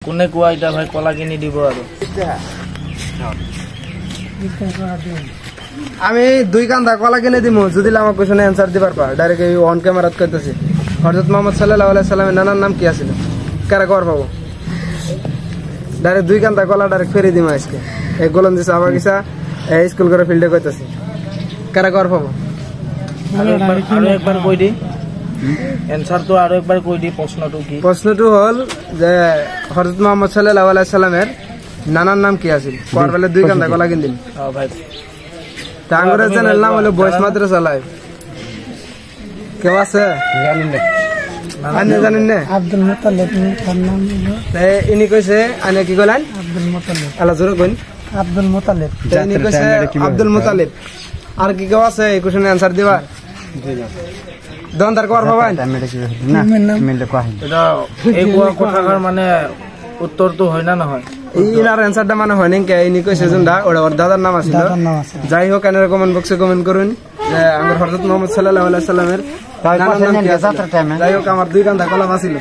কোনে কোৱা এটা ভাই কলা কিনি দিব আৰু আমি দুই কান্দা কলা কিনে দিমু যদি আমাক কোশ্চেনে অ্যানসার দিবার পা ডাইরেক্ট এই অন ক্যামেরাত কইতাছি হযরত মুহাম্মদ সাল্লাল্লাহু আলাইহি সাল্লামের নানার নাম কি আছিল কারা কর পাবো ডাইরেক্ট দুই কান্দা কলা ডাইরেক্ট ফেরি দিমু আজকে এক গোলন দিছে আবার কিসা এই স্কুল করে ফিল্ডে কইতাছি কারা কর পাবো আৰু একবাৰ কৈ দি এনসারটো আৰু একবাৰ কৈ দি প্ৰশ্নটো কি প্রশ্নটো হল যে হযরত মুহাম্মদ সাল্লাল্লাহু আলাইহি সাল্লামের নানার নাম কি আছিল করবেলে দুই কান্দা কলা কিন দিন ভাই টাঙ্গরে চ্যানেল নাম হলো বয়স মাদ্রাসা লাইভ কেউ আছে জানেন না আনে জানেন না আব্দুল মুতাল্লিব তার নাম হলো ইনি কইছে আনে কি কইলেন আব্দুল মুতাল্লিব আলা জোরে কইন আব্দুল মুতাল্লিব ইনি কইছে আব্দুল মুতাল্লিব আর কি কেউ আছে এই কোশ্চেনের অ্যানসার দিবা দন্দার কর বাবা এটা এই কথাৰ মানে উত্তৰটো হয় না নহয় ইনার অ্যানসারটা মানে হয় নাকি ইনি কইছে জুনডা ওর দাদার নাম আছিল যাই হোক এর কমেন্ট বক্সে কমেন্ট করুন যে আমার হযরত মুহাম্মদ সাল্লাল্লাহু আলাইহি সাল্লামের যাই হোক আমার দুই কান্দা কলা আছিল